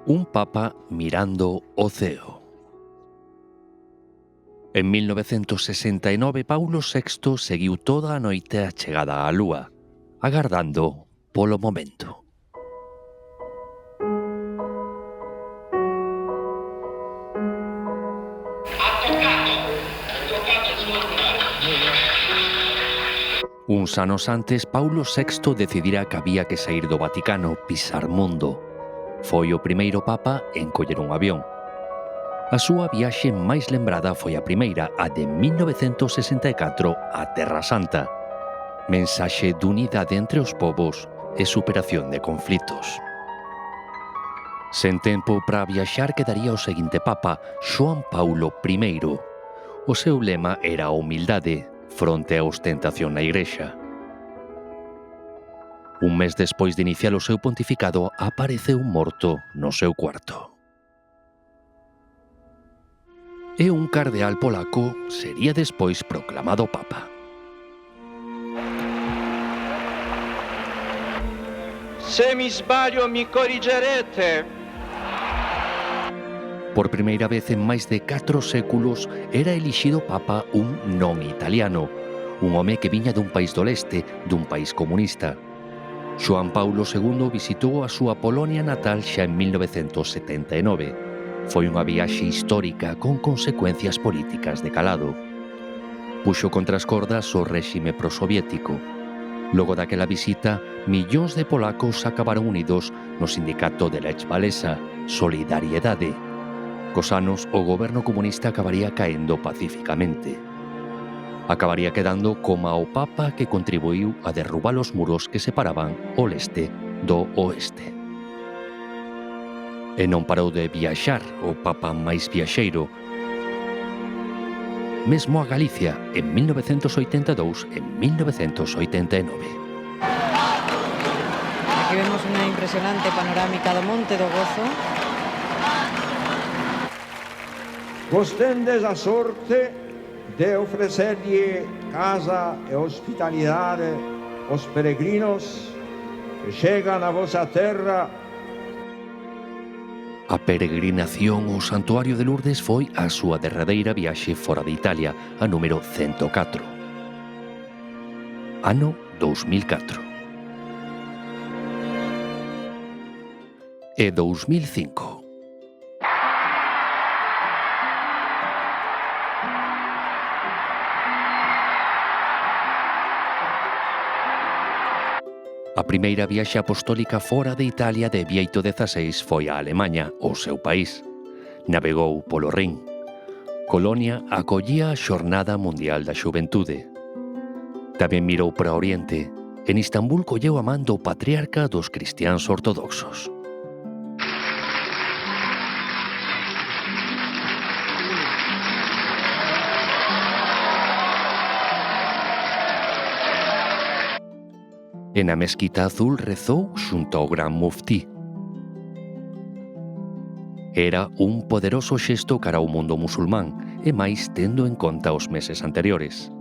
Un papa mirando o ceo. En 1969, Paulo VI seguiu toda a noite a chegada á Lúa, agardando polo momento. Uns anos antes, Paulo VI decidira que había que sair do Vaticano, pisar mundo. Foi o primeiro papa en coller un avión. A súa viaxe máis lembrada foi a primeira, a de 1964, a Terra Santa. Mensaxe de unidade entre os povos e superación de conflitos. Sen tempo para viaxar quedaría o seguinte papa, Xoán Paulo I. O seu lema era a humildade fronte á ostentación na Igrexa. Un mes despois de iniciar o seu pontificado, apareceu morto no seu cuarto. E un cardeal polaco sería despois proclamado papa. Se mi sbaglio mi corrigerete. Por primeira vez en máis de 4 séculos era elixido papa un non italiano, un home que viña dun país do leste, dun país comunista. Xoán Paulo II visitou a súa Polonia natal xa en 1979. Foi unha viaxe histórica con consecuencias políticas de calado. Puxo contra as cordas o réxime prosoviético. Logo daquela visita, millóns de polacos acabaron unidos no sindicato de Lech Walesa, Solidariedade. Cos anos, o goberno comunista acabaría caendo pacíficamente. Acabaría quedando como o papa que contribuiu a derrubar os muros que separaban o leste do oeste. E non parou de viaxar o papa máis viaxeiro. Mesmo a Galicia, en 1982 e 1989. Aquí vemos unha impresionante panorámica do Monte do Gozo. Vos tendes a sorte de ofrecerlle casa e hospitalidade aos peregrinos que chegan a vosa terra. A peregrinación ao Santuario de Lourdes foi a súa derradeira viaxe fora de Italia, a número 104. Ano 2004. E 2005. A primeira viaxe apostólica fora de Italia de Bieito XVI foi a Alemaña, o seu país. Navegou polo Rin. Colonia acollía a Xornada Mundial da Xuventude. Tamén mirou para Oriente. En Istambul colleu a man do patriarca dos cristiáns ortodoxos. E na Mesquita Azul rezou xunto ao Gran Muftí. Era un poderoso xesto cara ao mundo musulmán, e máis tendo en conta os meses anteriores.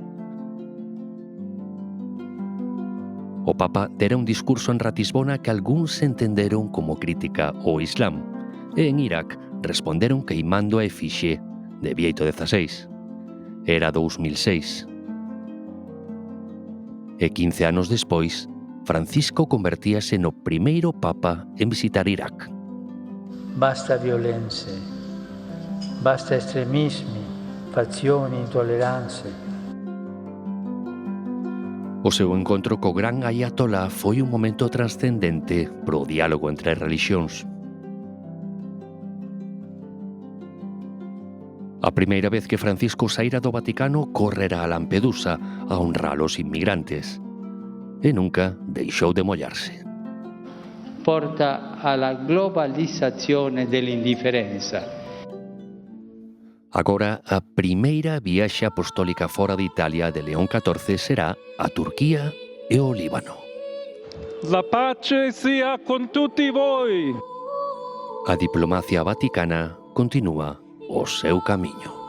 O Papa dera un discurso en Ratisbona que algúns entenderon como crítica ao Islam, e en Irak responderon queimando a efixe de Bieito XVI. Era 2006. E 15 anos despois, Francisco convertíase no primeiro papa en visitar Irak. Basta violenze, basta estremismi, fazioni, intolleranze. O seu encontro co gran Ayatollah foi un momento trascendente pro diálogo entre relixións. A primeira vez que Francisco saíra do Vaticano correra a Lampedusa a honrar os inmigrantes. E nunca deixou de mollarse. Porta alla globalizzazione dell'indifferenza. Agora, a primeira viaxe apostólica fora de Italia de León XIV será a Turquía e o Líbano. La pace sia con tutti voi. A diplomacia vaticana continúa o seu camiño.